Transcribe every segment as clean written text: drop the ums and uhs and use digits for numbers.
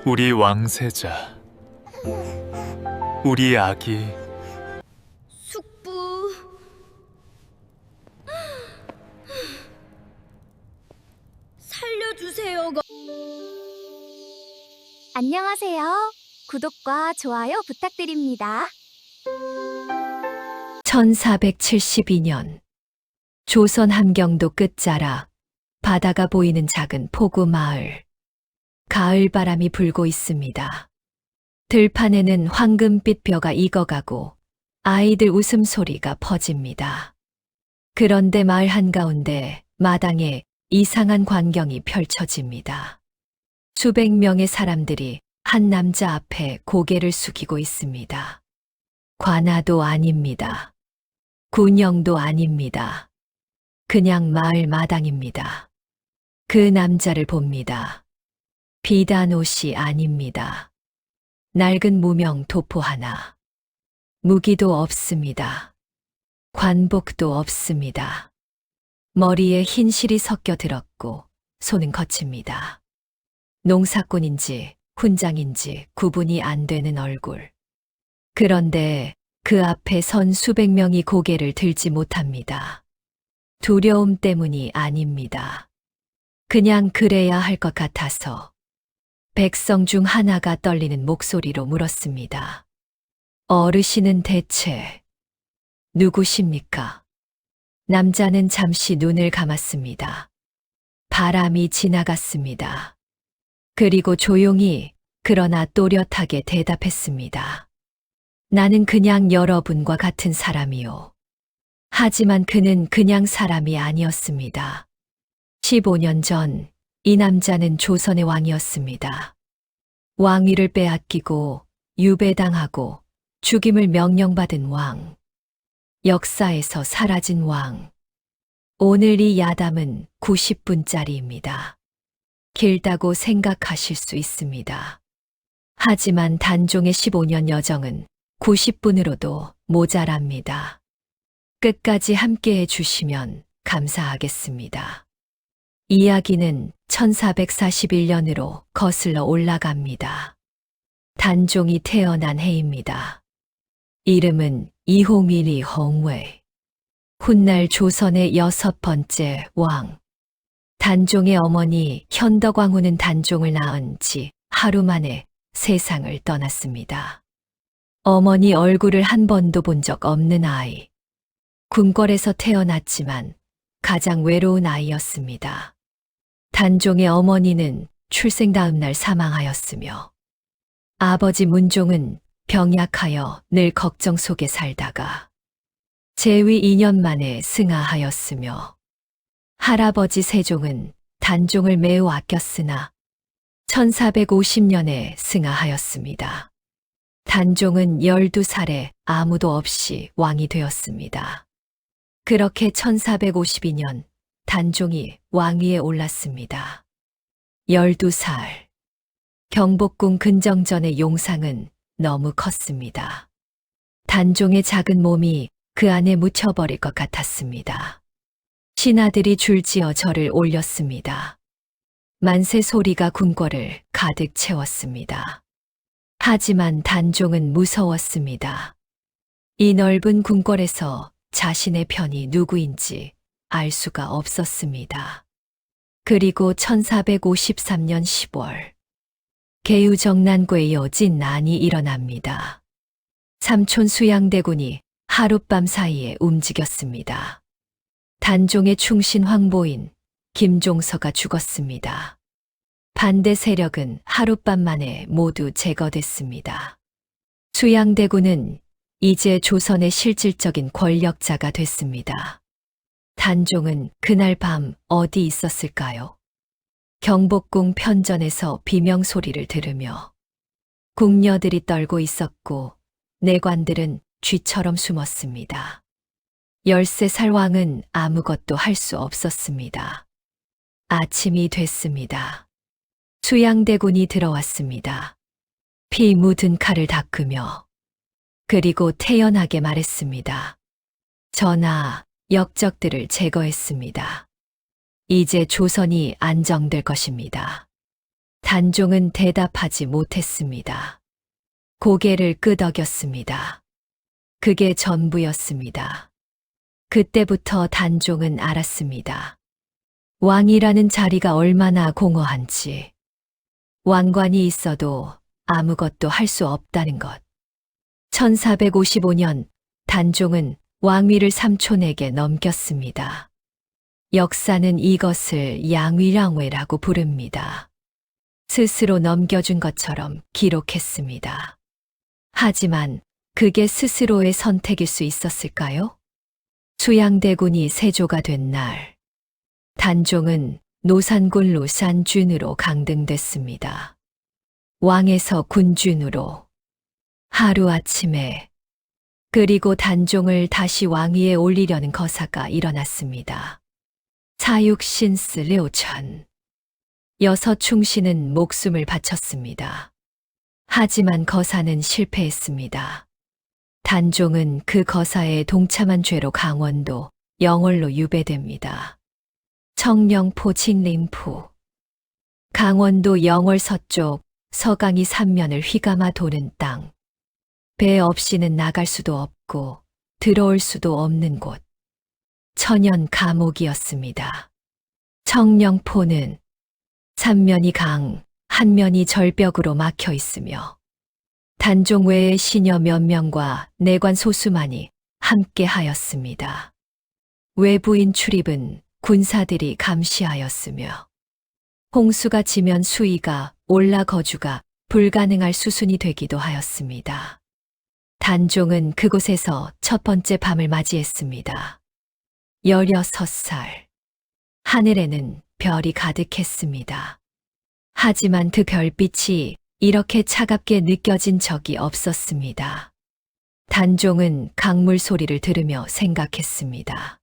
우리 왕세자, 우리 아기. 숙부, 살려주세요. 안녕하세요. 구독과 좋아요 부탁드립니다. 1472년 조선 함경도 끝자락 바다가 보이는 작은 포구 마을. 가을 바람이 불고 있습니다. 들판에는 황금빛 벼가 익어가고 아이들 웃음소리가 퍼집니다. 그런데 마을 한가운데 마당에 이상한 광경이 펼쳐집니다. 수백 명의 사람들이 한 남자 앞에 고개를 숙이고 있습니다. 관아도 아닙니다. 군영도 아닙니다. 그냥 마을 마당입니다. 그 남자를 봅니다. 비단 옷이 아닙니다. 낡은 무명 도포 하나. 무기도 없습니다. 관복도 없습니다. 머리에 흰 실이 섞여 들었고 손은 거칩니다. 농사꾼인지 훈장인지 구분이 안 되는 얼굴. 그런데 그 앞에 선 수백 명이 고개를 들지 못합니다. 두려움 때문이 아닙니다. 그냥 그래야 할 것 같아서. 백성 중 하나가 떨리는 목소리로 물었습니다. 어르신은 대체 누구십니까? 남자는 잠시 눈을 감았습니다. 바람이 지나갔습니다. 그리고 조용히 그러나 또렷하게 대답했습니다. 나는 그냥 여러분과 같은 사람이요. 하지만 그는 그냥 사람이 아니었습니다. 15년 전 이 남자는 조선의 왕이었습니다. 왕위를 빼앗기고 유배당하고 죽임을 명령받은 왕. 역사에서 사라진 왕. 오늘 이 야담은 90분짜리입니다. 길다고 생각하실 수 있습니다. 하지만 단종의 15년 여정은 90분으로도 모자랍니다. 끝까지 함께해 주시면 감사하겠습니다. 이야기는 1441년으로 거슬러 올라갑니다. 단종이 태어난 해입니다. 이름은 이홍일이 홍웨이. 훗날 조선의 6번째 왕. 단종의 어머니 현덕왕후는 단종을 낳은 지 하루 만에 세상을 떠났습니다. 어머니 얼굴을 한 번도 본 적 없는 아이. 궁궐에서 태어났지만 가장 외로운 아이였습니다. 단종의 어머니는 출생 다음 날 사망하였으며 아버지 문종은 병약하여 늘 걱정 속에 살다가 재위 2년 만에 승하하였으며 할아버지 세종은 단종을 매우 아꼈으나 1450년에 승하하였습니다. 단종은 12살에 아무도 없이 왕이 되었습니다. 그렇게 1452년 단종이 왕위에 올랐습니다. 12살. 경복궁 근정전의 용상은 너무 컸습니다. 단종의 작은 몸이 그 안에 묻혀버릴 것 같았습니다. 신하들이 줄지어 절을 올렸습니다. 만세 소리가 궁궐을 가득 채웠습니다. 하지만 단종은 무서웠습니다. 이 넓은 궁궐에서 자신의 편이 누구인지 알 수가 없었습니다. 그리고 1453년 10월 개유정난고에 이어진 난이 일어납니다. 삼촌 수양대군이 하룻밤 사이에 움직였습니다. 단종의 충신 황보인 김종서가 죽었습니다. 반대 세력은 하룻밤 만에 모두 제거됐습니다. 수양대군은 이제 조선의 실질적인 권력자가 됐습니다. 단종은 그날 밤 어디 있었을까요? 경복궁 편전에서 비명 소리를 들으며 궁녀들이 떨고 있었고 내관들은 쥐처럼 숨었습니다. 13살 왕은 아무것도 할 수 없었습니다. 아침이 됐습니다. 수양대군이 들어왔습니다. 피 묻은 칼을 닦으며 그리고 태연하게 말했습니다. 전하, 역적들을 제거했습니다. 이제 조선이 안정될 것입니다. 단종은 대답하지 못했습니다. 고개를 끄덕였습니다. 그게 전부였습니다. 그때부터 단종은 알았습니다. 왕이라는 자리가 얼마나 공허한지. 왕관이 있어도 아무것도 할 수 없다는 것. 1455년 단종은 왕위를 삼촌에게 넘겼습니다. 역사는 이것을 양위랑회라고 부릅니다. 스스로 넘겨준 것처럼 기록했습니다. 하지만 그게 스스로의 선택일 수 있었을까요? 수양대군이 세조가 된 날, 단종은 노산군 루산준으로 강등됐습니다. 왕에서 군준으로. 하루아침에 그리고 단종을 다시 왕위에 올리려는 거사가 일어났습니다. 사육신스 려천. 6 충신은 목숨을 바쳤습니다. 하지만 거사는 실패했습니다. 단종은 그 거사에 동참한 죄로 강원도 영월로 유배됩니다. 청령포 진림포. 강원도 영월 서쪽 서강이 삼면을 휘감아 도는 땅. 배 없이는 나갈 수도 없고 들어올 수도 없는 곳. 천연 감옥이었습니다. 청령포는 삼면이 강, 한면이 절벽으로 막혀 있으며 단종 외의 시녀 몇 명과 내관 소수만이 함께 하였습니다. 외부인 출입은 군사들이 감시하였으며 홍수가 지면 수위가 올라 거주가 불가능할 수순이 되기도 하였습니다. 단종은 그곳에서 첫 번째 밤을 맞이했습니다. 16살. 하늘에는 별이 가득했습니다. 하지만 그 별빛이 이렇게 차갑게 느껴진 적이 없었습니다. 단종은 강물 소리를 들으며 생각했습니다.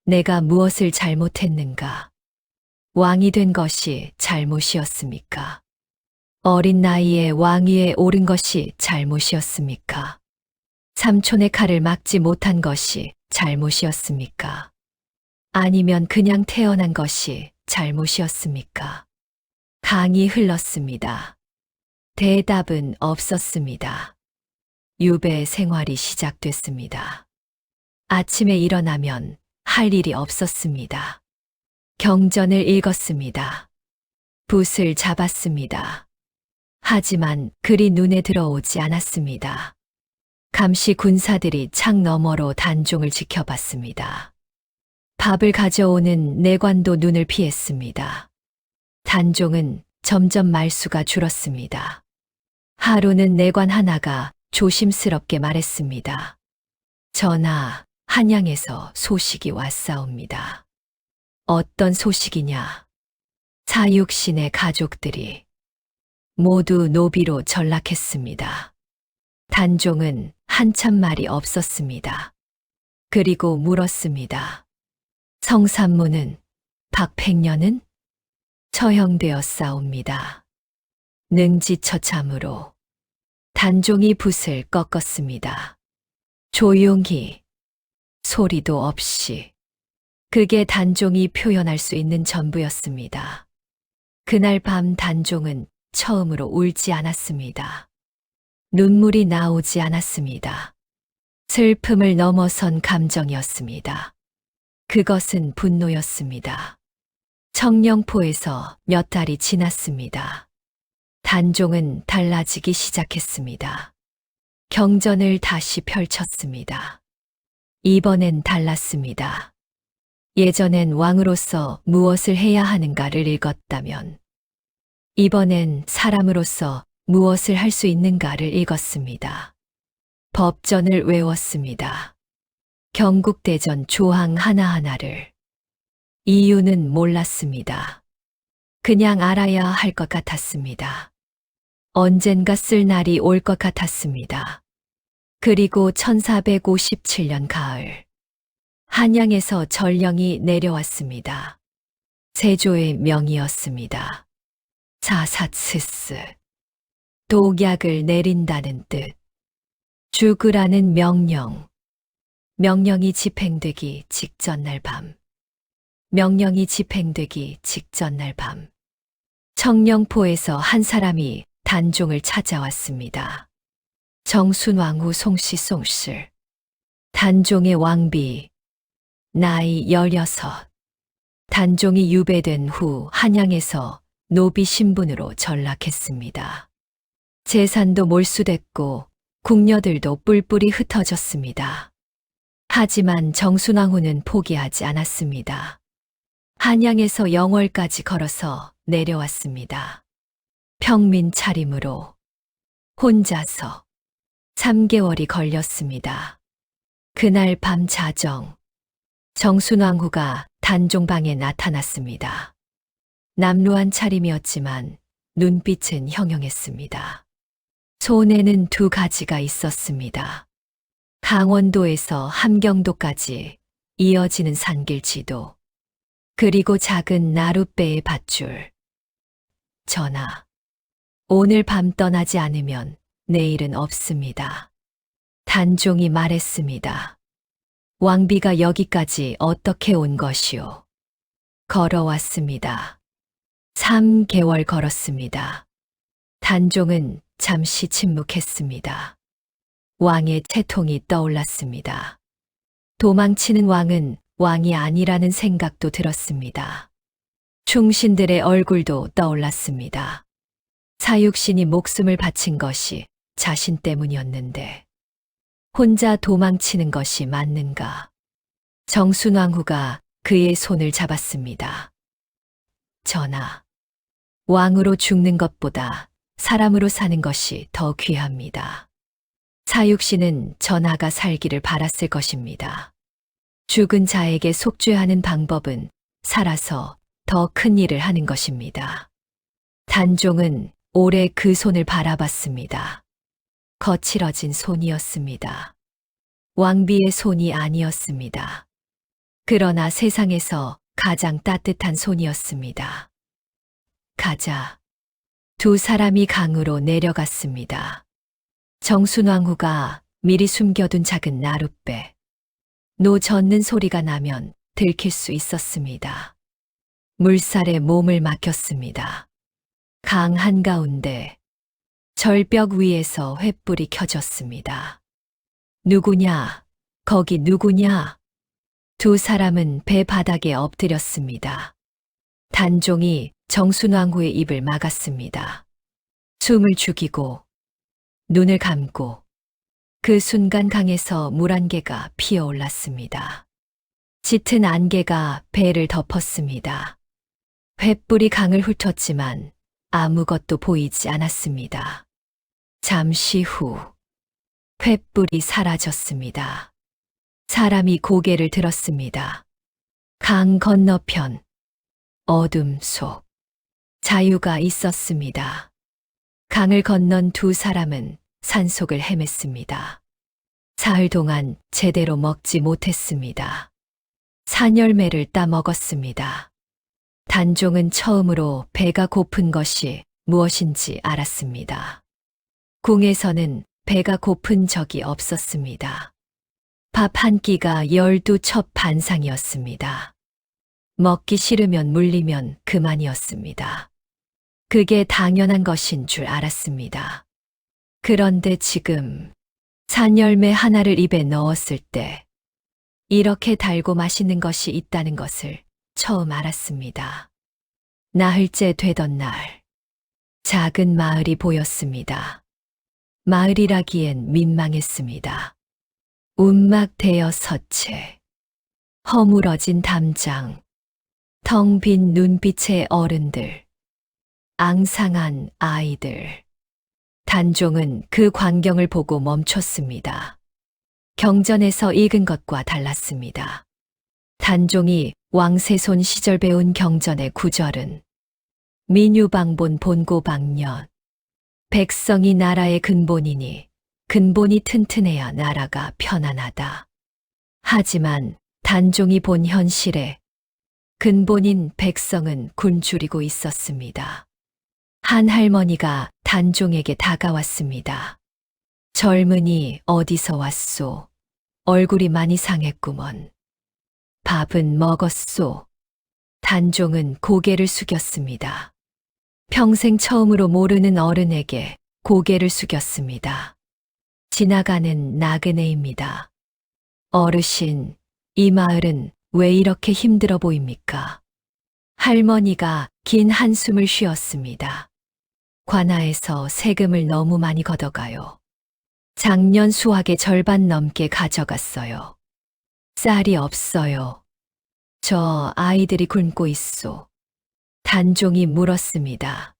내가 무엇을 잘못했는가? 왕이 된 것이 잘못이었습니까? 어린 나이에 왕위에 오른 것이 잘못이었습니까? 삼촌의 칼을 막지 못한 것이 잘못이었습니까? 아니면 그냥 태어난 것이 잘못이었습니까? 강이 흘렀습니다. 대답은 없었습니다. 유배 생활이 시작됐습니다. 아침에 일어나면 할 일이 없었습니다. 경전을 읽었습니다. 붓을 잡았습니다. 하지만 글이 눈에 들어오지 않았습니다. 감시 군사들이 창 너머로 단종을 지켜봤습니다. 밥을 가져오는 내관도 눈을 피했습니다. 단종은 점점 말수가 줄었습니다. 하루는 내관 하나가 조심스럽게 말했습니다. 전하, 한양에서 소식이 왔사옵니다. 어떤 소식이냐? 사육신의 가족들이 모두 노비로 전락했습니다. 단종은 한참 말이 없었습니다. 그리고 물었습니다. 성산문은, 박팽년은? 처형되었사옵니다. 능지처참으로. 단종이 붓을 꺾었습니다. 조용히, 소리도 없이. 그게 단종이 표현할 수 있는 전부였습니다. 그날 밤 단종은 처음으로 울지 않았습니다. 눈물이 나오지 않았습니다. 슬픔을 넘어선 감정이었습니다. 그것은 분노였습니다. 청령포에서 몇 달이 지났습니다. 단종은 달라지기 시작했습니다. 경전을 다시 펼쳤습니다. 이번엔 달랐습니다. 예전엔 왕으로서 무엇을 해야 하는가를 읽었다면, 이번엔 사람으로서 무엇을 할 수 있는가를 읽었습니다. 법전을 외웠습니다. 경국대전 조항 하나하나를. 이유는 몰랐습니다. 그냥 알아야 할 것 같았습니다. 언젠가 쓸 날이 올 것 같았습니다. 그리고 1457년 가을, 한양에서 전령이 내려왔습니다. 세조의 명이었습니다. 사사스스. 독약을 내린다는 뜻. 죽으라는 명령. 명령이 집행되기 직전 날 밤. 명령이 집행되기 직전 날 밤. 청령포에서 한 사람이 단종을 찾아왔습니다. 정순왕후 송씨. 단종의 왕비, 나이 16. 단종이 유배된 후 한양에서 노비 신분으로 전락했습니다. 재산도 몰수됐고 궁녀들도 뿔뿔이 흩어졌습니다. 하지만 정순왕후는 포기하지 않았습니다. 한양에서 영월까지 걸어서 내려왔습니다. 평민 차림으로 혼자서 3개월이 걸렸습니다. 그날 밤 자정, 정순왕후가 단종방에 나타났습니다. 남루한 차림이었지만 눈빛은 형형했습니다. 손에는 2가지가 있었습니다. 강원도에서 함경도까지 이어지는 산길 지도, 그리고 작은 나룻배의 밧줄. 전하, 오늘 밤 떠나지 않으면 내일은 없습니다. 단종이 말했습니다. 왕비가 여기까지 어떻게 온 것이오? 걸어왔습니다. 3개월 걸었습니다. 단종은 잠시 침묵했습니다. 왕의 채통이 떠올랐습니다. 도망치는 왕은 왕이 아니라는 생각도 들었습니다. 충신들의 얼굴도 떠올랐습니다. 사육신이 목숨을 바친 것이 자신 때문이었는데 혼자 도망치는 것이 맞는가? 정순왕후가 그의 손을 잡았습니다. 전하, 왕으로 죽는 것보다 사람으로 사는 것이 더 귀합니다. 사육신은 전하가 살기를 바랐을 것입니다. 죽은 자에게 속죄하는 방법은 살아서 더 큰 일을 하는 것입니다. 단종은 오래 그 손을 바라봤습니다. 거칠어진 손이었습니다. 왕비의 손이 아니었습니다. 그러나 세상에서 가장 따뜻한 손이었습니다. 가자. 2 사람이 강으로 내려갔습니다. 정순왕후가 미리 숨겨둔 작은 나룻배. 노 젓는 소리가 나면 들킬 수 있었습니다. 물살에 몸을 맡겼습니다. 강 한가운데 절벽 위에서 횃불이 켜졌습니다. 누구냐? 거기 누구냐? 2 사람은 배 바닥에 엎드렸습니다. 단종이 정순왕후의 입을 막았습니다. 숨을 죽이고 눈을 감고 그 순간 강에서 물 안개가 피어올랐습니다. 짙은 안개가 배를 덮었습니다. 횃불이 강을 훑었지만 아무것도 보이지 않았습니다. 잠시 후 횃불이 사라졌습니다. 사람이 고개를 들었습니다. 강 건너편 어둠 속 자유가 있었습니다. 강을 건넌 2 사람은 산속을 헤맸습니다. 사흘 동안 제대로 먹지 못했습니다. 산열매를 따먹었습니다. 단종은 처음으로 배가 고픈 것이 무엇인지 알았습니다. 궁에서는 배가 고픈 적이 없었습니다. 밥 한 끼가 12첩 반상이었습니다. 먹기 싫으면 물리면 그만이었습니다. 그게 당연한 것인 줄 알았습니다. 그런데 지금 산열매 하나를 입에 넣었을 때 이렇게 달고 맛있는 것이 있다는 것을 처음 알았습니다. 나흘째 되던 날, 작은 마을이 보였습니다. 마을이라기엔 민망했습니다. 운막되어 서채, 허물어진 담장, 텅 빈 눈빛의 어른들, 앙상한 아이들. 단종은 그 광경을 보고 멈췄습니다. 경전에서 읽은 것과 달랐습니다. 단종이 왕세손 시절 배운 경전의 구절은 민유방본 본고방년, 백성이 나라의 근본이니 근본이 튼튼해야 나라가 편안하다. 하지만 단종이 본 현실에 근본인 백성은 굶주리고 있었습니다. 한 할머니가 단종에게 다가왔습니다. 젊은이 어디서 왔소? 얼굴이 많이 상했구먼. 밥은 먹었소? 단종은 고개를 숙였습니다. 평생 처음으로 모르는 어른에게 고개를 숙였습니다. 지나가는 나그네입니다. 어르신, 이 마을은 왜 이렇게 힘들어 보입니까? 할머니가 긴 한숨을 쉬었습니다. 관아에서 세금을 너무 많이 걷어가요. 작년 수확의 절반 넘게 가져갔어요. 쌀이 없어요. 저 아이들이 굶고 있소. 단종이 물었습니다.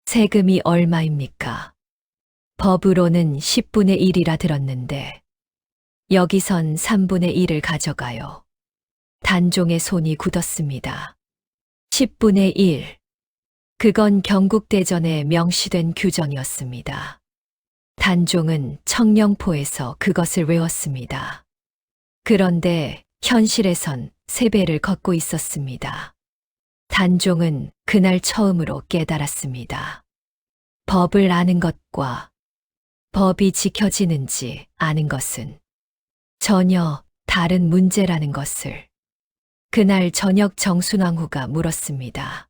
세금이 얼마입니까? 법으로는 10분의 1이라 들었는데 여기선 3분의 1을 가져가요. 단종의 손이 굳었습니다. 10분의 1. 그건 경국대전에 명시된 규정이었습니다. 단종은 청령포에서 그것을 외웠습니다. 그런데 현실에선 3배를 걷고 있었습니다. 단종은 그날 처음으로 깨달았습니다. 법을 아는 것과 법이 지켜지는지 아는 것은 전혀 다른 문제라는 것을. 그날 저녁 정순왕후가 물었습니다.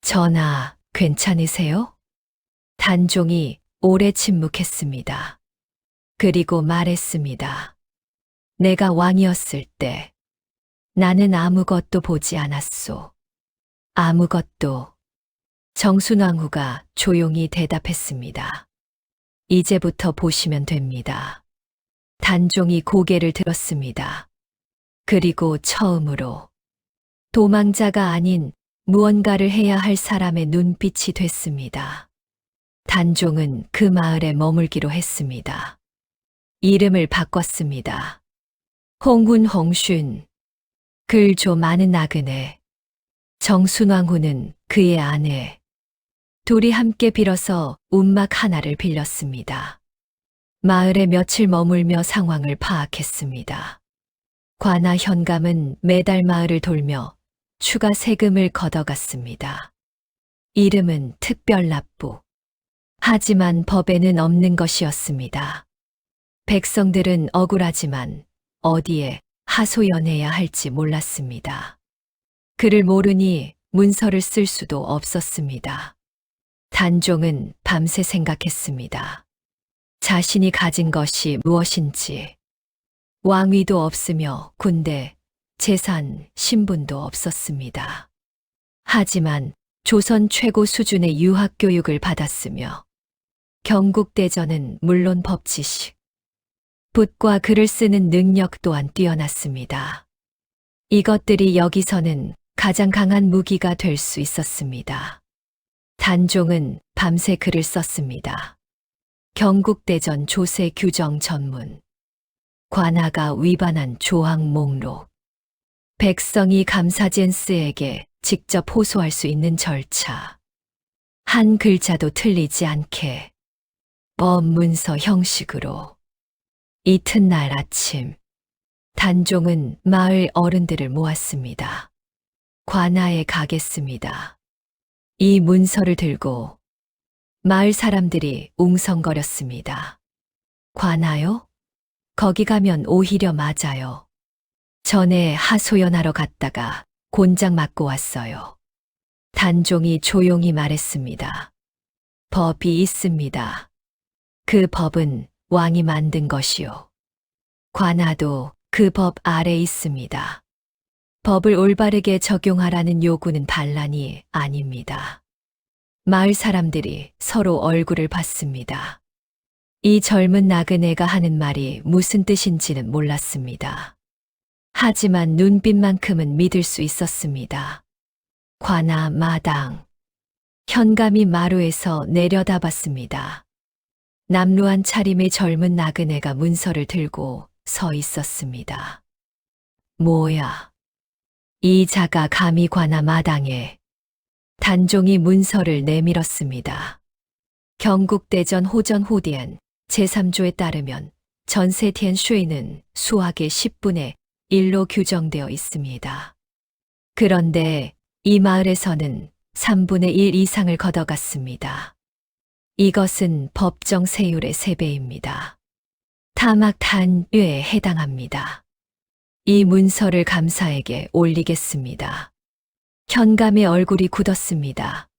전하, 괜찮으세요? 단종이 오래 침묵했습니다. 그리고 말했습니다. 내가 왕이었을 때 나는 아무것도 보지 않았소. 아무것도. 정순왕후가 조용히 대답했습니다. 이제부터 보시면 됩니다. 단종이 고개를 들었습니다. 그리고 처음으로 도망자가 아닌 무언가를 해야 할 사람의 눈빛이 됐습니다. 단종은 그 마을에 머물기로 했습니다. 이름을 바꿨습니다. 홍훈 홍슌. 글조 많은 나그네. 정순왕후는 그의 아내. 둘이 함께 빌어서 움막 하나를 빌렸습니다. 마을에 며칠 머물며 상황을 파악했습니다. 관아 현감은 매달 마을을 돌며 추가 세금을 걷어갔습니다. 이름은 특별납부. 하지만 법에는 없는 것이었습니다. 백성들은 억울하지만 어디에 하소연해야 할지 몰랐습니다. 그를 모르니 문서를 쓸 수도 없었습니다. 단종은 밤새 생각했습니다. 자신이 가진 것이 무엇인지. 왕위도 없으며 군대, 재산, 신분도 없었습니다. 하지만 조선 최고 수준의 유학 교육을 받았으며 경국대전은 물론 법지식, 붓과 글을 쓰는 능력 또한 뛰어났습니다. 이것들이 여기서는 가장 강한 무기가 될 수 있었습니다. 단종은 밤새 글을 썼습니다. 경국대전 조세 규정 전문, 관아가 위반한 조항 목록, 백성이 감사젠스에게 직접 호소할 수 있는 절차, 한 글자도 틀리지 않게 법문서 형식으로. 이튿날 아침, 단종은 마을 어른들을 모았습니다. 관아에 가겠습니다. 이 문서를 들고 마을 사람들이 웅성거렸습니다. 관아요? 거기 가면 오히려 맞아요. 전에 하소연하러 갔다가 곤장 맞고 왔어요. 단종이 조용히 말했습니다. 법이 있습니다. 그 법은 왕이 만든 것이요. 관아도 그 법 아래 있습니다. 법을 올바르게 적용하라는 요구는 반란이 아닙니다. 마을 사람들이 서로 얼굴을 봤습니다. 이 젊은 나그네가 하는 말이 무슨 뜻인지는 몰랐습니다. 하지만 눈빛만큼은 믿을 수 있었습니다. 관아 마당. 현감이 마루에서 내려다봤습니다. 남루한 차림의 젊은 나그네가 문서를 들고 서 있었습니다. 뭐야? 이 자가 감히 관아 마당에. 단종이 문서를 내밀었습니다. 경국대전 호전 호디엔 제3조에 따르면 전세티엔 슈이는 수학의 10분의 1로 규정되어 있습니다. 그런데 이 마을에서는 3분의 1 이상을 걷어갔습니다. 이것은 법정 세율의 3배입니다. 타막탄유에 해당합니다. 이 문서를 감사에게 올리겠습니다. 현감의 얼굴이 굳었습니다.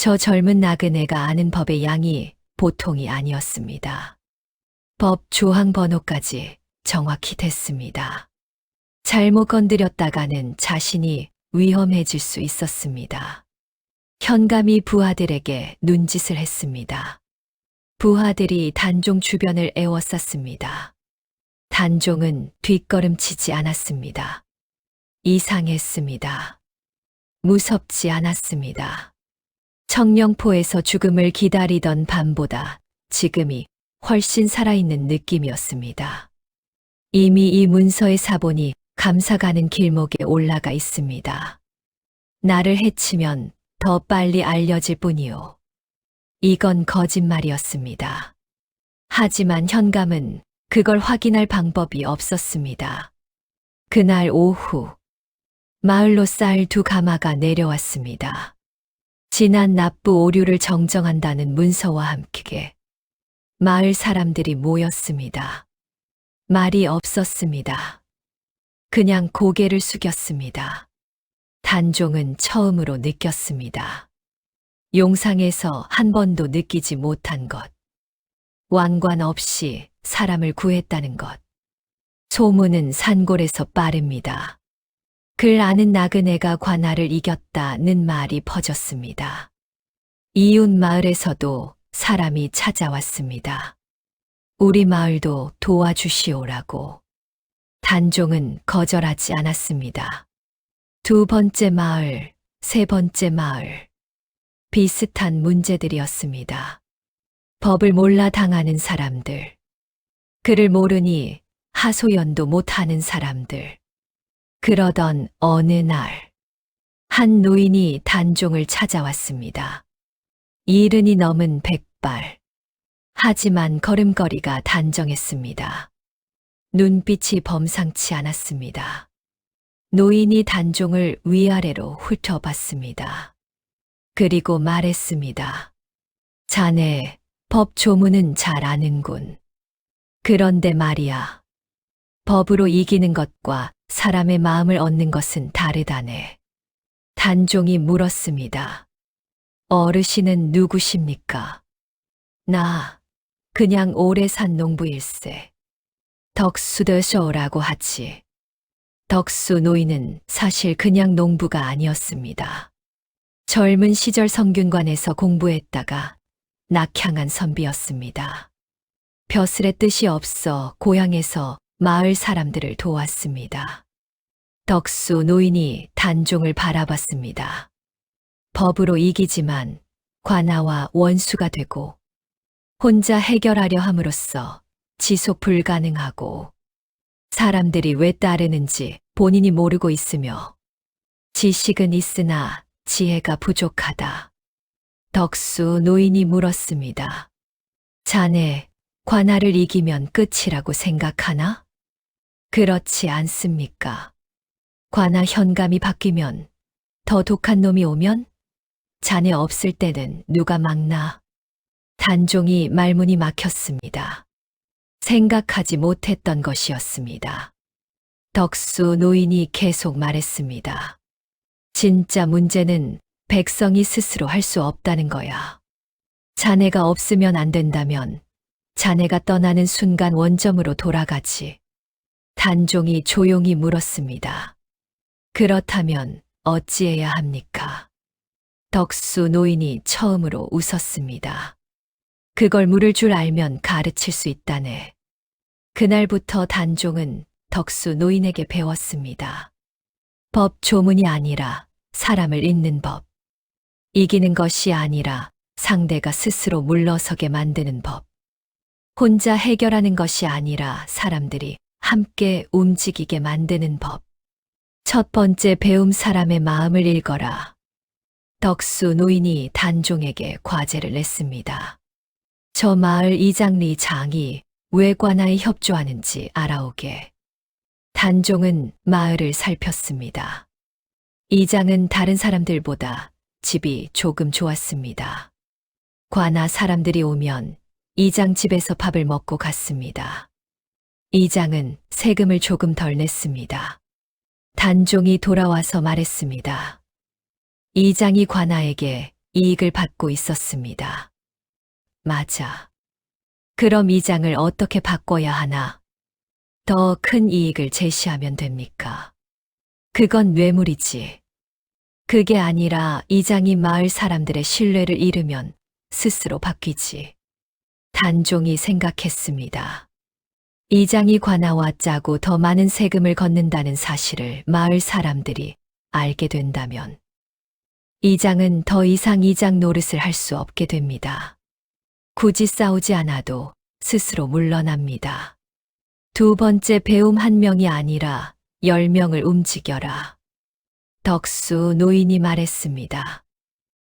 저 젊은 나그네가 아는 법의 양이 보통이 아니었습니다. 법 조항 번호까지 정확히 댔습니다. 잘못 건드렸다가는 자신이 위험해질 수 있었습니다. 현감이 부하들에게 눈짓을 했습니다. 부하들이 단종 주변을 에워쌌습니다. 단종은 뒷걸음치지 않았습니다. 이상했습니다. 무섭지 않았습니다. 청령포에서 죽음을 기다리던 밤보다 지금이 훨씬 살아있는 느낌이었습니다. 이미 이 문서의 사본이 감사가는 길목에 올라가 있습니다. 나를 해치면 더 빨리 알려질 뿐이요. 이건 거짓말이었습니다. 하지만 현감은 그걸 확인할 방법이 없었습니다. 그날 오후, 마을로 쌀 2가마가 내려왔습니다. 지난 납부 오류를 정정한다는 문서와 함께 마을 사람들이 모였습니다. 말이 없었습니다. 그냥 고개를 숙였습니다. 단종은 처음으로 느꼈습니다. 용상에서 한 번도 느끼지 못한 것. 왕관 없이 사람을 구했다는 것. 소문은 산골에서 빠릅니다. 글 아는 나그네가 관아를 이겼다는 말이 퍼졌습니다. 이웃 마을에서도 사람이 찾아왔습니다. 우리 마을도 도와주시오라고. 단종은 거절하지 않았습니다. 2번째 마을, 3번째 마을. 비슷한 문제들이었습니다. 법을 몰라 당하는 사람들. 글을 모르니 하소연도 못하는 사람들. 그러던 어느 날, 한 노인이 단종을 찾아왔습니다. 70이 넘은 백발. 하지만 걸음걸이가 단정했습니다. 눈빛이 범상치 않았습니다. 노인이 단종을 위아래로 훑어봤습니다. 그리고 말했습니다. 자네, 법 조문은 잘 아는군. 그런데 말이야. 법으로 이기는 것과 사람의 마음을 얻는 것은 다르다네. 단종이 물었습니다. 어르신은 누구십니까? 나, 그냥 오래 산 농부일세. 덕수더쇼라고 하지. 덕수 노인은 사실 그냥 농부가 아니었습니다. 젊은 시절 성균관에서 공부했다가 낙향한 선비였습니다. 벼슬의 뜻이 없어 고향에서 마을 사람들을 도왔습니다. 덕수 노인이 단종을 바라봤습니다. 법으로 이기지만 관아와 원수가 되고 혼자 해결하려 함으로써 지속 불가능하고 사람들이 왜 따르는지 본인이 모르고 있으며 지식은 있으나 지혜가 부족하다. 덕수 노인이 물었습니다. 자네, 관아를 이기면 끝이라고 생각하나? 그렇지 않습니까? 관아 현감이 바뀌면 더 독한 놈이 오면 자네 없을 때는 누가 막나? 단종이 말문이 막혔습니다. 생각하지 못했던 것이었습니다. 덕수 노인이 계속 말했습니다. 진짜 문제는 백성이 스스로 할 수 없다는 거야. 자네가 없으면 안 된다면 자네가 떠나는 순간 원점으로 돌아가지. 단종이 조용히 물었습니다. 그렇다면 어찌해야 합니까? 덕수 노인이 처음으로 웃었습니다. 그걸 물을 줄 알면 가르칠 수 있다네. 그날부터 단종은 덕수 노인에게 배웠습니다. 법 조문이 아니라 사람을 잇는 법. 이기는 것이 아니라 상대가 스스로 물러서게 만드는 법. 혼자 해결하는 것이 아니라 사람들이 함께 움직이게 만드는 법. 첫 번째 배움 사람의 마음을 읽어라. 덕수 노인이 단종에게 과제를 냈습니다. 저 마을 이장리 장이 왜 관아에 협조하는지 알아오게. 단종은 마을을 살폈습니다. 이장은 다른 사람들보다 집이 조금 좋았습니다. 관아 사람들이 오면 이장 집에서 밥을 먹고 갔습니다. 이장은 세금을 조금 덜 냈습니다. 단종이 돌아와서 말했습니다. 이장이 관아에게 이익을 받고 있었습니다. 맞아. 그럼 이 장을 어떻게 바꿔야 하나? 더 큰 이익을 제시하면 됩니까? 그건 뇌물이지. 그게 아니라 이 장이 마을 사람들의 신뢰를 잃으면 스스로 바뀌지. 단종이 생각했습니다. 이 장이 관아와 짜고 더 많은 세금을 걷는다는 사실을 마을 사람들이 알게 된다면 이 장은 더 이상 이 장 노릇을 할 수 없게 됩니다. 굳이 싸우지 않아도 스스로 물러납니다. 두 번째 배움 한 명이 아니라 10명을 움직여라. 덕수 노인이 말했습니다.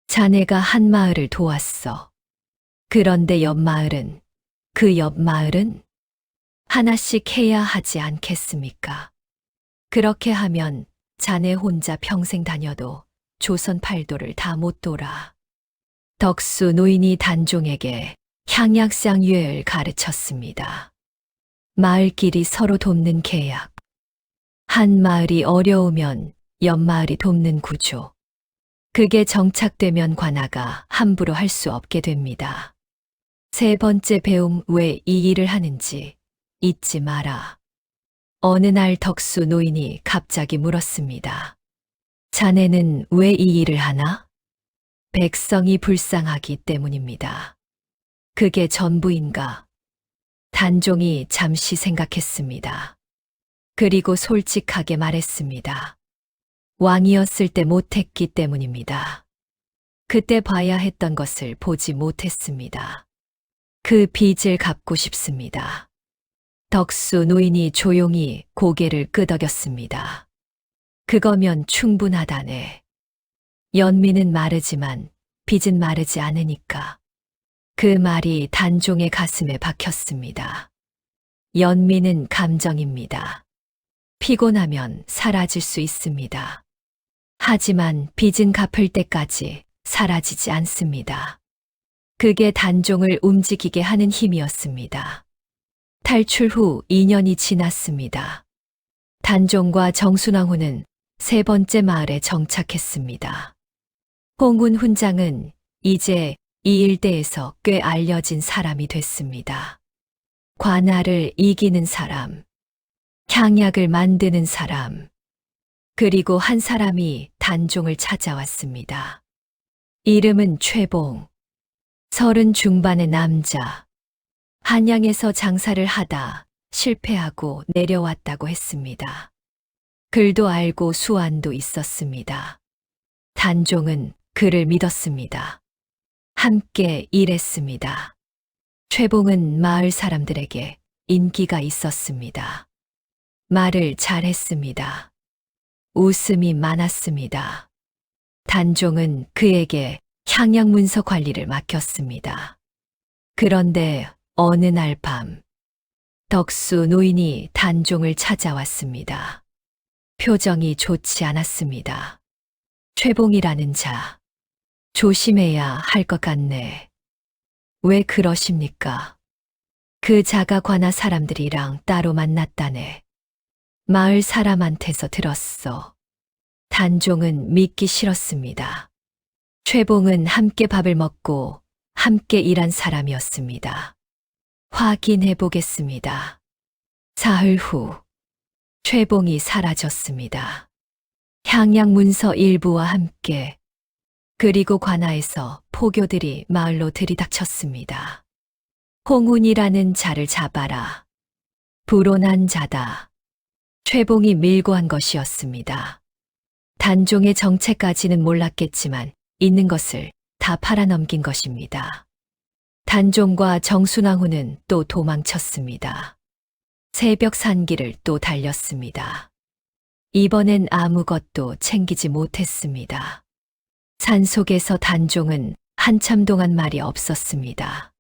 자네가 한 마을을 도왔어. 그런데 옆 마을은, 그 옆 마을은 하나씩 해야 하지 않겠습니까? 그렇게 하면 자네 혼자 평생 다녀도 조선 팔도를 다 못 돌아. 덕수 노인이 단종에게 향약상유회를 가르쳤습니다. 마을끼리 서로 돕는 계약. 한 마을이 어려우면 옆 마을이 돕는 구조. 그게 정착되면 관아가 함부로 할 수 없게 됩니다. 세 번째 배움 왜 이 일을 하는지 잊지 마라. 어느 날 덕수 노인이 갑자기 물었습니다. 자네는 왜 이 일을 하나? 백성이 불쌍하기 때문입니다. 그게 전부인가? 단종이 잠시 생각했습니다. 그리고 솔직하게 말했습니다. 왕이었을 때 못했기 때문입니다. 그때 봐야 했던 것을 보지 못했습니다. 그 빚을 갚고 싶습니다. 덕수 노인이 조용히 고개를 끄덕였습니다. 그거면 충분하다네. 연민은 마르지만 빚은 마르지 않으니까. 그 말이 단종의 가슴에 박혔습니다. 연민은 감정입니다. 피곤하면 사라질 수 있습니다. 하지만 빚은 갚을 때까지 사라지지 않습니다. 그게 단종을 움직이게 하는 힘이었습니다. 탈출 후 2년이 지났습니다. 단종과 정순왕후는 세 번째 마을에 정착했습니다. 홍운 훈장은 이제 이 일대에서 꽤 알려진 사람이 됐습니다. 관아를 이기는 사람, 향약을 만드는 사람, 그리고 한 사람이 단종을 찾아왔습니다. 이름은 최봉, 30 중반의 남자. 한양에서 장사를 하다 실패하고 내려왔다고 했습니다. 글도 알고 수완도 있었습니다. 단종은 그를 믿었습니다. 함께 일했습니다. 최봉은 마을 사람들에게 인기가 있었습니다. 말을 잘했습니다. 웃음이 많았습니다. 단종은 그에게 향약문서 관리를 맡겼습니다. 그런데 어느 날 밤, 덕수 노인이 단종을 찾아왔습니다. 표정이 좋지 않았습니다. 최봉이라는 자, 조심해야 할 것 같네. 왜 그러십니까? 그 자가 관아 사람들이랑 따로 만났다네. 마을 사람한테서 들었어. 단종은 믿기 싫었습니다. 최봉은 함께 밥을 먹고 함께 일한 사람이었습니다. 확인해 보겠습니다. 사흘 후, 최봉이 사라졌습니다. 향약문서 일부와 함께, 그리고 관아에서 포교들이 마을로 들이닥쳤습니다. 홍운이라는 자를 잡아라. 불온한 자다. 최봉이 밀고 한 것이었습니다. 단종의 정체까지는 몰랐겠지만 있는 것을 다 팔아넘긴 것입니다. 단종과 정순왕후는 또 도망쳤습니다. 새벽 산길을 또 달렸습니다. 이번엔 아무것도 챙기지 못했습니다. 산속에서 단종은 한참 동안 말이 없었습니다.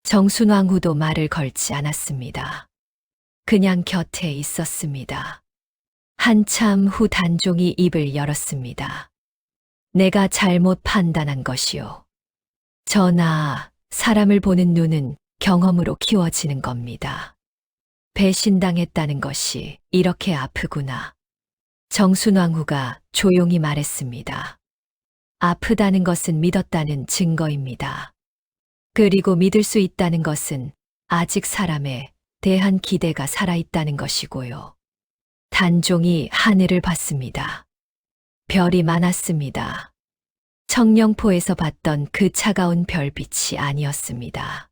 정순왕후도 말을 걸지 않았습니다. 그냥 곁에 있었습니다. 한참 후 단종이 입을 열었습니다. 내가 잘못 판단한 것이요. 전하, 사람을 보는 눈은 경험으로 키워지는 겁니다. 배신당했다는 것이 이렇게 아프구나. 정순왕후가 조용히 말했습니다. 아프다는 것은 믿었다는 증거입니다. 그리고 믿을 수 있다는 것은 아직 사람에 대한 기대가 살아있다는 것이고요. 단종이 하늘을 봤습니다. 별이 많았습니다. 청령포에서 봤던 그 차가운 별빛이 아니었습니다.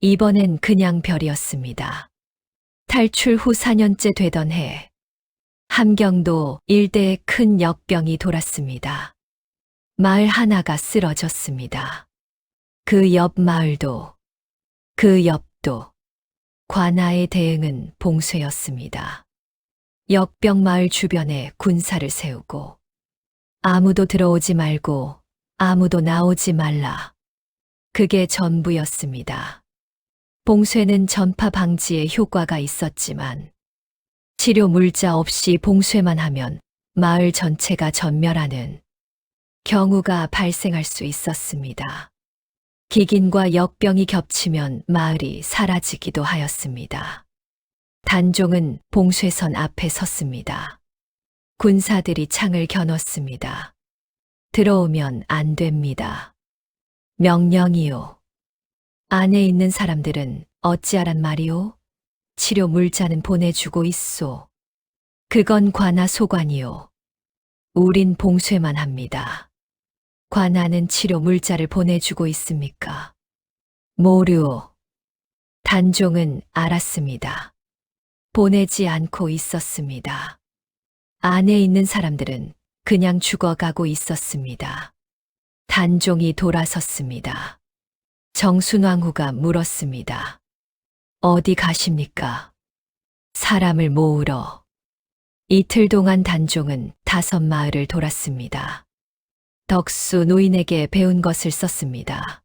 이번엔 그냥 별이었습니다. 탈출 후 4년째 되던 해, 함경도 일대에 큰 역병이 돌았습니다. 마을 하나가 쓰러졌습니다. 그 옆 마을도, 그 옆도, 관아의 대응은 봉쇄였습니다. 역병 마을 주변에 군사를 세우고, 아무도 들어오지 말고, 아무도 나오지 말라. 그게 전부였습니다. 봉쇄는 전파 방지에 효과가 있었지만, 치료 물자 없이 봉쇄만 하면 마을 전체가 전멸하는 경우가 발생할 수 있었습니다. 기긴과 역병이 겹치면 마을이 사라지기도 하였습니다. 단종은 봉쇄선 앞에 섰습니다. 군사들이 창을 겨눴습니다. 들어오면 안 됩니다. 명령이요. 안에 있는 사람들은 어찌하란 말이오? 치료 물자는 보내주고 있소. 그건 관아 소관이요. 우린 봉쇄만 합니다. 관아는 치료 물자를 보내주고 있습니까? 모르오. 단종은 알았습니다. 보내지 않고 있었습니다. 안에 있는 사람들은 그냥 죽어가고 있었습니다. 단종이 돌아섰습니다. 정순왕후가 물었습니다. 어디 가십니까? 사람을 모으러. 이틀 동안 단종은 5마을을 돌았습니다. 덕수 노인에게 배운 것을 썼습니다.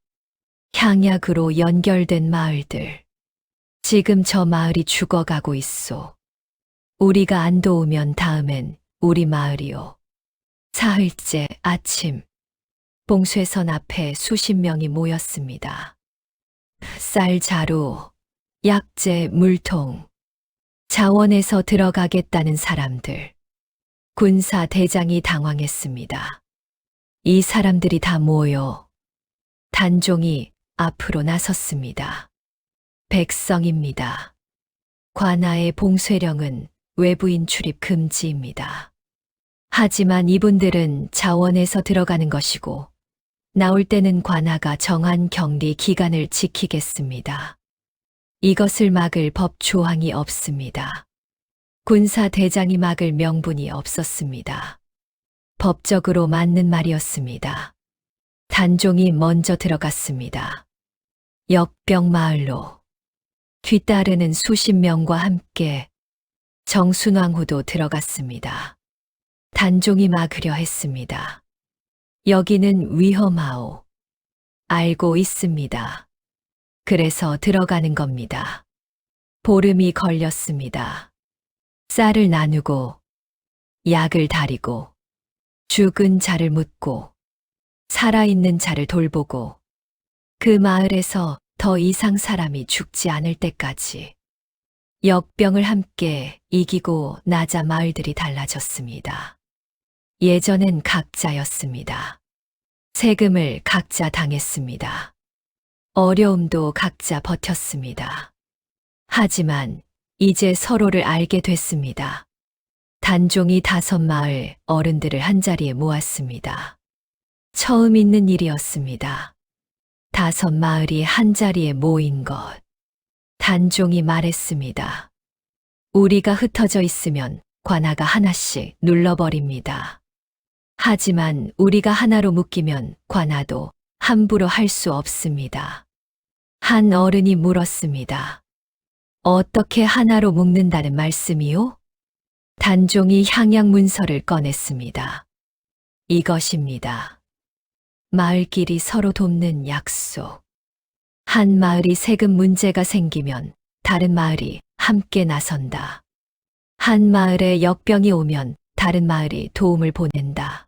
향약으로 연결된 마을들. 지금 저 마을이 죽어가고 있소. 우리가 안 도우면 다음엔 우리 마을이요. 사흘째 아침, 봉쇄선 앞에 수십 명이 모였습니다. 쌀 자루, 약재, 물통, 자원에서 들어가겠다는 사람들. 군사 대장이 당황했습니다. 이 사람들이 다 모여. 단종이 앞으로 나섰습니다. 백성입니다. 관아의 봉쇄령은 외부인 출입 금지입니다. 하지만 이분들은 자원에서 들어가는 것이고, 나올 때는 관아가 정한 격리 기간을 지키겠습니다. 이것을 막을 법 조항이 없습니다. 군사 대장이 막을 명분이 없었습니다. 법적으로 맞는 말이었습니다. 단종이 먼저 들어갔습니다. 역병 마을로. 뒤따르는 수십 명과 함께 정순왕후도 들어갔습니다. 단종이 막으려 했습니다. 여기는 위험하오. 알고 있습니다. 그래서 들어가는 겁니다. 보름이 걸렸습니다. 쌀을 나누고, 약을 다리고, 죽은 자를 묻고, 살아있는 자를 돌보고, 그 마을에서 더 이상 사람이 죽지 않을 때까지 역병을 함께 이기고 나자 마을들이 달라졌습니다. 예전엔 각자였습니다. 세금을 각자 당했습니다. 어려움도 각자 버텼습니다. 하지만 이제 서로를 알게 됐습니다. 단종이 5마을 어른들을 한자리에 모았습니다. 처음 있는 일이었습니다. 5마을이 한자리에 모인 것. 단종이 말했습니다. 우리가 흩어져 있으면 관아가 하나씩 눌러버립니다. 하지만 우리가 하나로 묶이면 관아도 함부로 할 수 없습니다. 한 어른이 물었습니다. 어떻게 하나로 묶는다는 말씀이요? 단종이 향약 문서를 꺼냈습니다. 이것입니다. 마을끼리 서로 돕는 약속. 한 마을이 세금 문제가 생기면 다른 마을이 함께 나선다. 한 마을에 역병이 오면 다른 마을이 도움을 보낸다.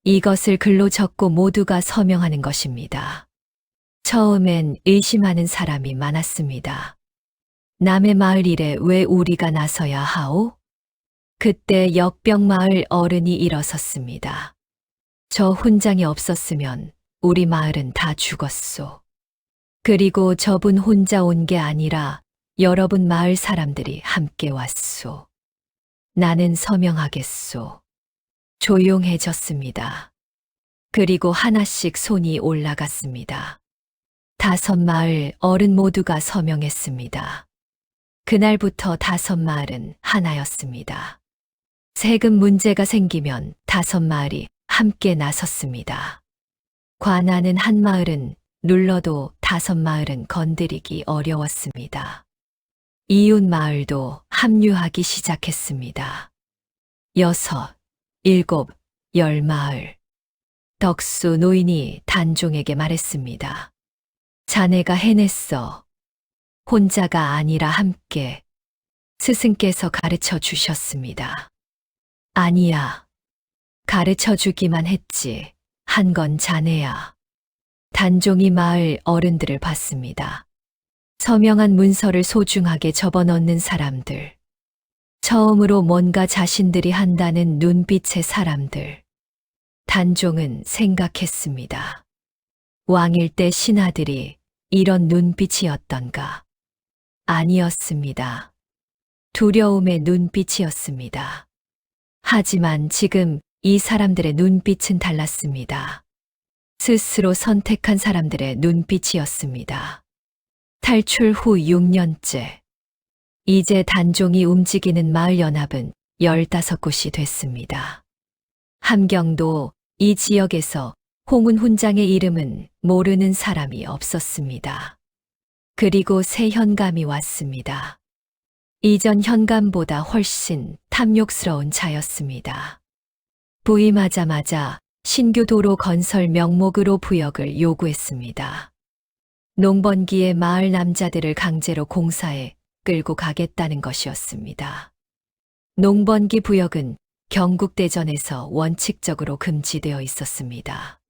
이것을 글로 적고 모두가 서명하는 것입니다. 처음엔 의심하는 사람이 많았습니다. 남의 마을 일에 왜 우리가 나서야 하오? 그때 역병 마을 어른이 일어섰습니다. 저 훈장이 없었으면 우리 마을은 다 죽었소. 그리고 저분 혼자 온 게 아니라 여러분 마을 사람들이 함께 왔소. 나는 서명하겠소. 조용해졌습니다. 그리고 하나씩 손이 올라갔습니다. 5 마을 어른 모두가 서명했습니다. 그날부터 5 마을은 하나였습니다. 세금 문제가 생기면 5 마을이 함께 나섰습니다. 관하는 한 마을은 눌러도 5 마을은 건드리기 어려웠습니다. 이웃 마을도 합류하기 시작했습니다. 6, 7, 10 마을. 덕수 노인이 단종에게 말했습니다. 자네가 해냈어. 혼자가 아니라 함께. 스승께서 가르쳐 주셨습니다. 아니야. 가르쳐 주기만 했지. 한 건 자네야. 단종이 마을 어른들을 봤습니다. 서명한 문서를 소중하게 접어넣는 사람들. 처음으로 뭔가 자신들이 한다는 눈빛의 사람들. 단종은 생각했습니다. 왕일 때 신하들이 이런 눈빛이었던가? 아니었습니다. 두려움의 눈빛이었습니다. 하지만 지금 이 사람들의 눈빛은 달랐습니다. 스스로 선택한 사람들의 눈빛이었습니다. 탈출 후 6년째. 이제 단종이 움직이는 마을연합은 15곳이 됐습니다. 함경도 이 지역에서 홍은 훈장의 이름은 모르는 사람이 없었습니다. 그리고 새 현감이 왔습니다. 이전 현감보다 훨씬 탐욕스러운 자였습니다. 부임하자마자 신규 도로 건설 명목으로 부역을 요구했습니다. 농번기에 마을 남자들을 강제로 공사에 끌고 가겠다는 것이었습니다. 농번기 부역은 경국대전에서 원칙적으로 금지되어 있었습니다.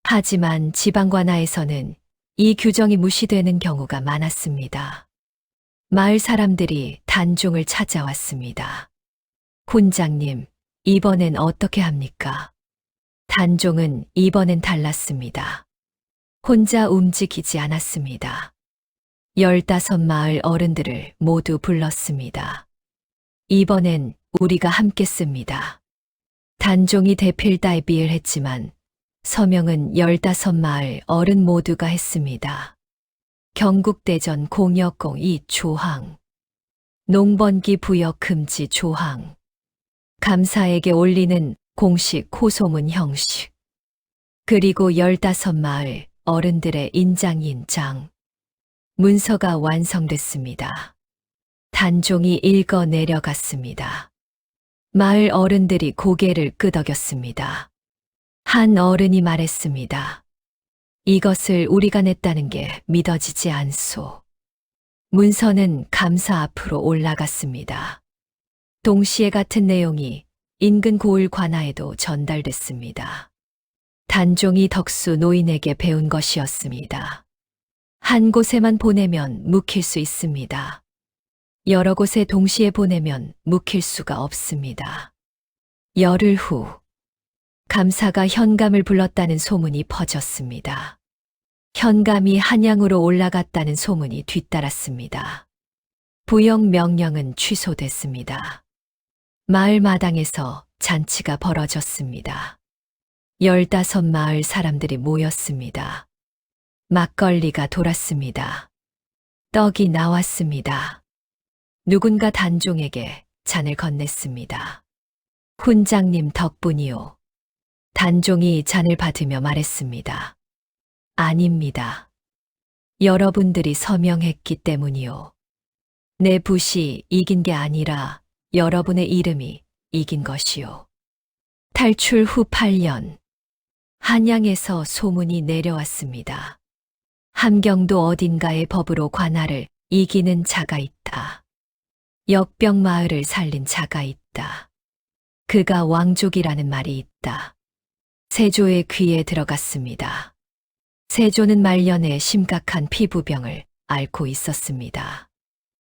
하지만 지방관하에서는 이 규정이 무시되는 경우가 많았습니다. 마을 사람들이 단종을 찾아왔습니다. 훈장님, 이번엔 어떻게 합니까? 단종은 이번엔 달랐습니다. 혼자 움직이지 않았습니다. 15 마을 어른들을 모두 불렀습니다. 이번엔 우리가 함께 씁니다. 단종이 대필달비를 했지만 서명은 15 마을 어른 모두가 했습니다. 경국대전 공역공이 조항, 농번기 부역 금지 조항, 감사에게 올리는 공식 호소문 형식, 그리고 15 마을 어른들의 인장. 문서가 완성됐습니다. 단종이 읽어 내려갔습니다. 마을 어른들이 고개를 끄덕였습니다. 한 어른이 말했습니다. 이것을 우리가 냈다는 게 믿어지지 않소. 문서는 감사 앞으로 올라갔습니다. 동시에 같은 내용이 인근 고을 관하에도 전달됐습니다. 단종이 덕수 노인에게 배운 것이었습니다. 한 곳에만 보내면 묵힐 수 있습니다. 여러 곳에 동시에 보내면 묵힐 수가 없습니다. 열흘 후, 감사가 현감을 불렀다는 소문이 퍼졌습니다. 현감이 한양으로 올라갔다는 소문이 뒤따랐습니다. 부역 명령은 취소됐습니다. 마을 마당에서 잔치가 벌어졌습니다. 15 마을 사람들이 모였습니다. 막걸리가 돌았습니다. 떡이 나왔습니다. 누군가 단종에게 잔을 건넸습니다. 훈장님 덕분이요. 단종이 잔을 받으며 말했습니다. 아닙니다. 여러분들이 서명했기 때문이요. 내 붓이 이긴 게 아니라 여러분의 이름이 이긴 것이요. 탈출 후 8년, 한양에서 소문이 내려왔습니다. 함경도 어딘가에 법으로 관할을 이기는 자가 있다. 역병 마을을 살린 자가 있다. 그가 왕족이라는 말이 있다. 세조의 귀에 들어갔습니다. 세조는 말년에 심각한 피부병을 앓고 있었습니다.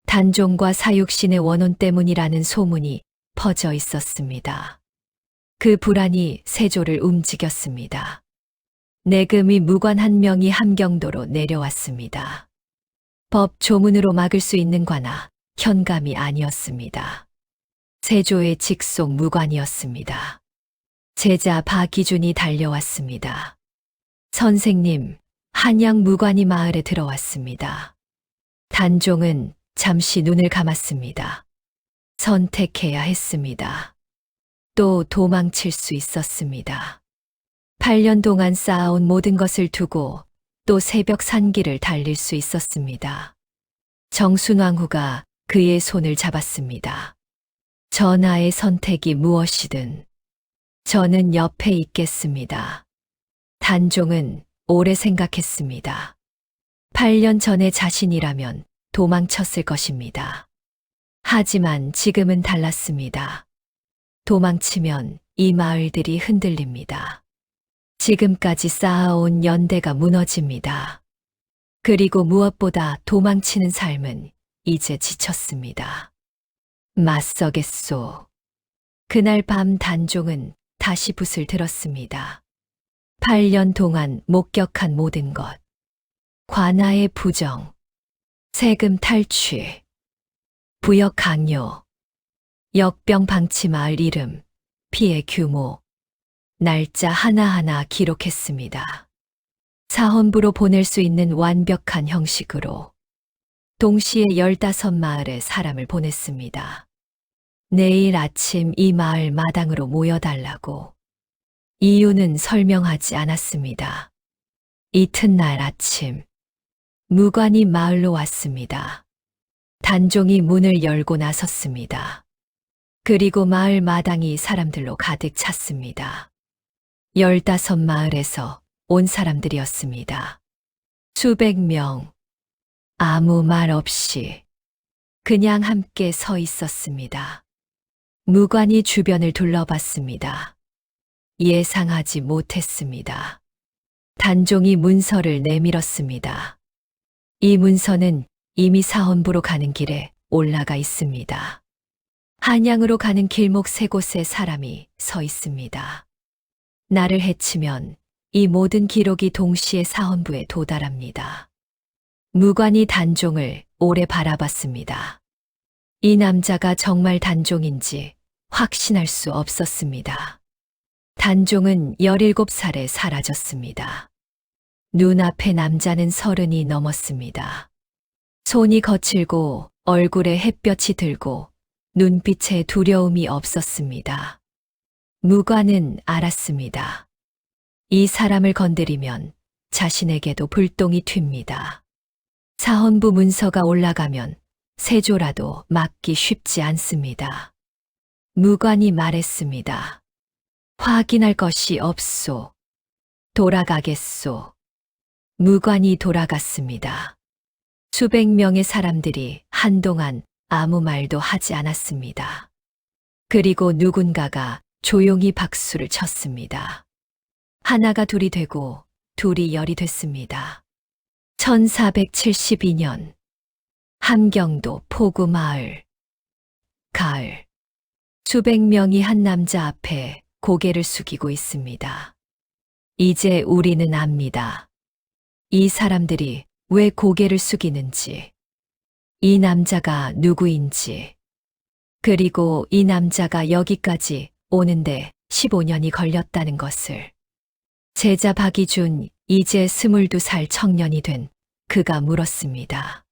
단종과 사육신의 원혼 때문이라는 소문이 퍼져 있었습니다. 그 불안이 세조를 움직였습니다. 내금이 무관 한 명이 함경도로 내려왔습니다. 법 조문으로 막을 수 있는 관아, 현감이 아니었습니다. 세조의 직속 무관이었습니다. 제자 박기준이 달려왔습니다. 선생님, 한양 무관이 마을에 들어왔습니다. 단종은 잠시 눈을 감았습니다. 선택해야 했습니다. 또 도망칠 수 있었습니다. 8년 동안 쌓아온 모든 것을 두고 또 새벽 산길을 달릴 수 있었습니다. 정순왕후가 그의 손을 잡았습니다. 전하의 선택이 무엇이든 저는 옆에 있겠습니다. 단종은 오래 생각했습니다. 8년 전에 자신이라면 도망쳤을 것입니다. 하지만 지금은 달랐습니다. 도망치면 이 마을들이 흔들립니다. 지금까지 쌓아온 연대가 무너집니다. 그리고 무엇보다 도망치는 삶은 이제 지쳤습니다. 맞서겠소. 그날 밤 단종은 다시 붓을 들었습니다. 8년 동안 목격한 모든 것. 관아의 부정, 세금 탈취, 부역 강요, 역병 방치 마을 이름, 피해 규모, 날짜 하나하나 기록했습니다. 사헌부로 보낼 수 있는 완벽한 형식으로 동시에 15마을에 사람을 보냈습니다. 내일 아침 이 마을 마당으로 모여달라고. 이유는 설명하지 않았습니다. 이튿날 아침, 무관이 마을로 왔습니다. 단종이 문을 열고 나섰습니다. 그리고 마을 마당이 사람들로 가득 찼습니다. 15마을에서 온 사람들이었습니다. 수백 명, 아무 말 없이 그냥 함께 서 있었습니다. 무관이 주변을 둘러봤습니다. 예상하지 못했습니다. 단종이 문서를 내밀었습니다. 이 문서는 이미 사헌부로 가는 길에 올라가 있습니다. 한양으로 가는 길목 세 곳에 사람이 서 있습니다. 나를 해치면 이 모든 기록이 동시에 사헌부에 도달합니다. 무관이 단종을 오래 바라봤습니다. 이 남자가 정말 단종인지 확신할 수 없었습니다. 단종은 17살에 사라졌습니다. 눈앞의 남자는 30이 넘었습니다. 손이 거칠고 얼굴에 햇볕이 들고 눈빛에 두려움이 없었습니다. 무관은 알았습니다. 이 사람을 건드리면 자신에게도 불똥이 튑니다. 사헌부 문서가 올라가면 세조라도 막기 쉽지 않습니다. 무관이 말했습니다. 확인할 것이 없소. 돌아가겠소. 무관이 돌아갔습니다. 수백 명의 사람들이 한동안 아무 말도 하지 않았습니다. 그리고 누군가가 조용히 박수를 쳤습니다. 하나가 둘이 되고 둘이 열이 됐습니다. 1472년 함경도 포구마을. 가을. 수백 명이 한 남자 앞에 고개를 숙이고 있습니다. 이제 우리는 압니다. 이 사람들이 왜 고개를 숙이는지, 이 남자가 누구인지, 그리고 이 남자가 여기까지 오는데 15년이 걸렸다는 것을. 제자 박이준, 이제 22살 청년이 된 그가 물었습니다.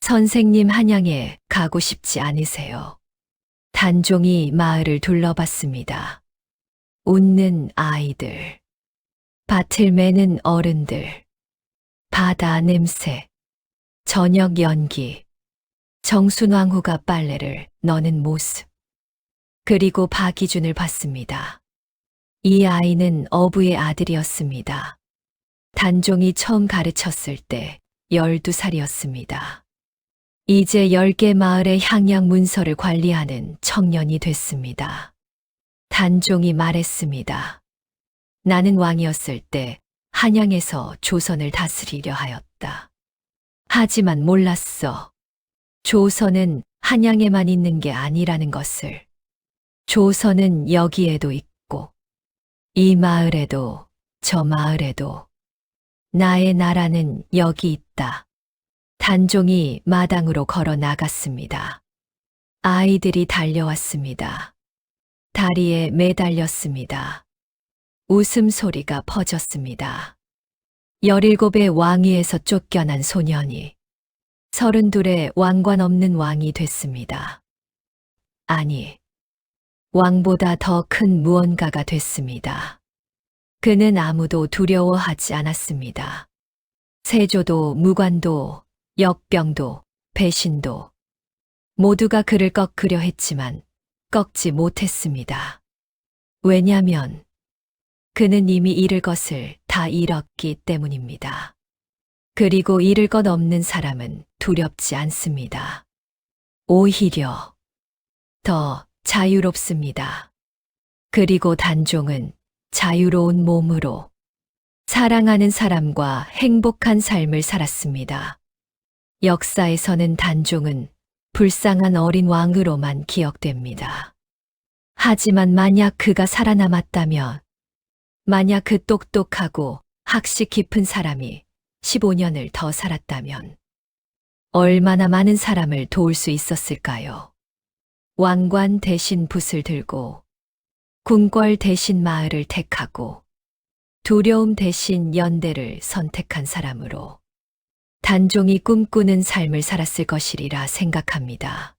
선생님, 한양에 가고 싶지 않으세요? 단종이 마을을 둘러봤습니다. 웃는 아이들, 밭을 매는 어른들, 바다 냄새, 저녁 연기, 정순왕후가 빨래를 넣는 모습. 그리고 박이준을 봤습니다. 이 아이는 어부의 아들이었습니다. 단종이 처음 가르쳤을 때 12살이었습니다. 이제 10개 마을의 향약 문서를 관리하는 청년이 됐습니다. 단종이 말했습니다. 나는 왕이었을 때 한양에서 조선을 다스리려 하였다. 하지만 몰랐어. 조선은 한양에만 있는 게 아니라는 것을. 조선은 여기에도 있고 이 마을에도 저 마을에도 나의 나라는 여기 있다. 단종이 마당으로 걸어 나갔습니다. 아이들이 달려왔습니다. 다리에 매달렸습니다. 웃음소리가 퍼졌습니다. 17의 왕위에서 쫓겨난 소년이 32의 왕관 없는 왕이 됐습니다. 아니, 왕보다 더 큰 무언가가 됐습니다. 그는 아무도 두려워하지 않았습니다. 세조도 무관도 역병도 배신도 모두가 그를 꺾으려 했지만 꺾지 못했습니다. 왜냐면 그는 이미 잃을 것을 다 잃었기 때문입니다. 그리고 잃을 것 없는 사람은 두렵지 않습니다. 오히려 더 자유롭습니다. 그리고 단종은 자유로운 몸으로 사랑하는 사람과 행복한 삶을 살았습니다. 역사에서는 단종은 불쌍한 어린 왕으로만 기억됩니다. 하지만 만약 그가 살아남았다면, 만약 그 똑똑하고 학식 깊은 사람이 15년을 더 살았다면, 얼마나 많은 사람을 도울 수 있었을까요? 왕관 대신 붓을 들고, 궁궐 대신 마을을 택하고, 두려움 대신 연대를 선택한 사람으로 단종이 꿈꾸는 삶을 살았을 것이리라 생각합니다.